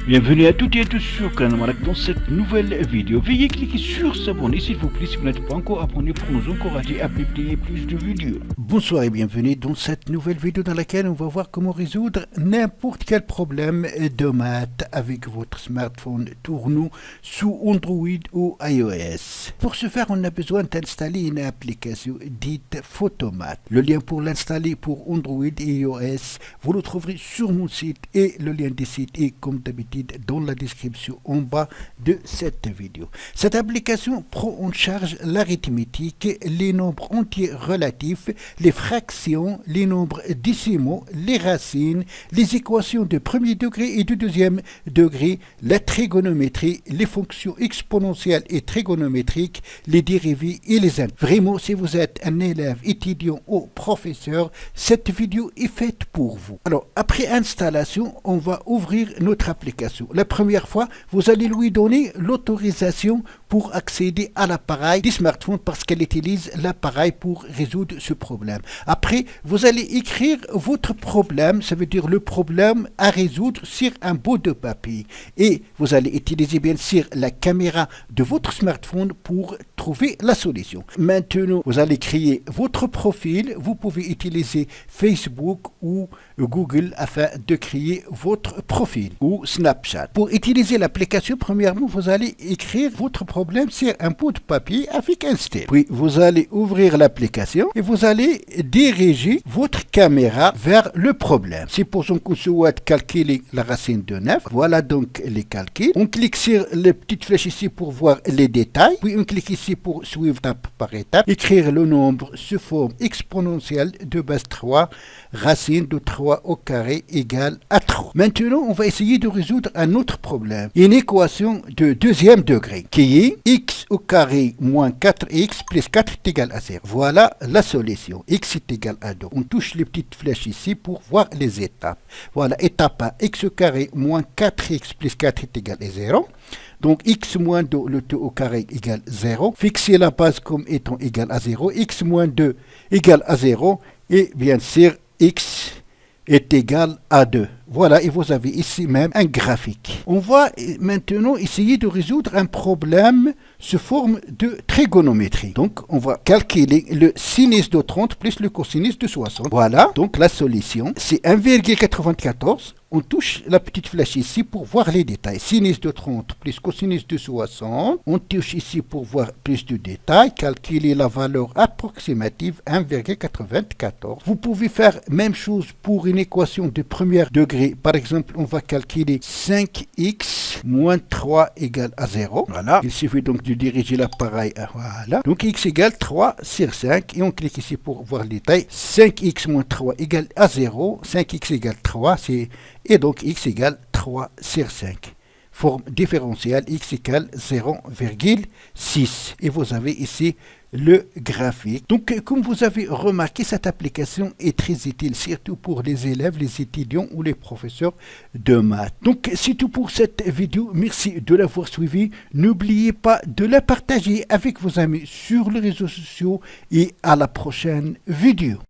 Bienvenue à toutes et à tous sur Canamarak dans cette nouvelle vidéo. Veuillez cliquer sur s'abonner s'il vous plaît si vous n'êtes pas encore abonné pour nous encourager à publier plus de vidéos. Bonsoir et bienvenue dans cette nouvelle vidéo dans laquelle on va voir comment résoudre n'importe quel problème de maths avec votre smartphone tournant sous Android ou iOS. Pour ce faire, on a besoin d'installer une application dite Photomath. Le lien pour l'installer pour Android et iOS, vous le trouverez sur mon site et le lien du site est comme d'habitude dans la description en bas de cette vidéo. Cette application prend en charge l'arithmétique, les nombres entiers relatifs, les fractions, les nombres décimaux, les racines, les équations de premier degré et de deuxième degré, la trigonométrie, les fonctions exponentielles et trigonométriques, les dérivés et les integres. Vraiment, si vous êtes un élève, étudiant ou professeur, cette vidéo est faite pour vous. Alors, après installation, on va ouvrir notre application. La première fois, vous allez lui donner l'autorisation pour accéder à l'appareil du smartphone parce qu'elle utilise l'appareil pour résoudre ce problème. Après, vous allez écrire votre problème, ça veut dire le problème à résoudre sur un bout de papier. Et vous allez utiliser bien sûr la caméra de votre smartphone pour trouver la solution. Maintenant, vous allez créer votre profil. Vous pouvez utiliser Facebook ou Google afin de créer votre profil ou Snapchat. Pour utiliser l'application, premièrement, vous allez écrire votre problème sur un bout de papier avec un stylo. Puis, vous allez ouvrir l'application et vous allez diriger votre caméra vers le problème. Supposons qu'on souhaite calculer la racine de 9. Voilà donc les calculs. On clique sur les petites flèches ici pour voir les détails. Puis, on clique ici pour suivre étape par étape. Écrire le nombre sous forme exponentielle de base 3, racine de 3 au carré égale à 3. Maintenant, on va essayer de résoudre un autre problème. Une équation de deuxième degré qui est x au carré moins 4x plus 4 est égal à 0. Voilà la solution. X est égal à 2. On touche les petites flèches ici pour voir les étapes. Voilà, étape 1, x au carré moins 4x plus 4 est égal à 0. Donc, x moins 2, le tout au carré égale 0. Fixer la base comme étant égale à 0. X moins 2 égale à 0. Et bien sûr, x est égal à 2. Voilà, et vous avez ici même un graphique. On va maintenant essayer de résoudre un problème sous forme de trigonométrie. Donc, on va calculer le sinus de 30 plus le cosinus de 60. Voilà, donc la solution, c'est 1,94. On touche la petite flèche ici pour voir les détails. Sinus de 30 plus cosinus de 60. On touche ici pour voir plus de détails. Calculer la valeur approximative 1,94. Vous pouvez faire même chose pour une équation de premier degré. Par exemple, on va calculer 5x moins 3 égale à 0. Voilà. Il suffit donc de diriger l'appareil. Voilà. Donc x égale 3 sur 5. Et on clique ici pour voir les détails. 5x moins 3 égale à 0. 5x égale 3. Et donc x égale 3 sur 5. Forme différentielle, x égale 0,6. Et vous avez ici le graphique. Donc, comme vous avez remarqué, cette application est très utile, surtout pour les élèves, les étudiants ou les professeurs de maths. Donc, c'est tout pour cette vidéo. Merci de l'avoir suivi. N'oubliez pas de la partager avec vos amis sur les réseaux sociaux et à la prochaine vidéo.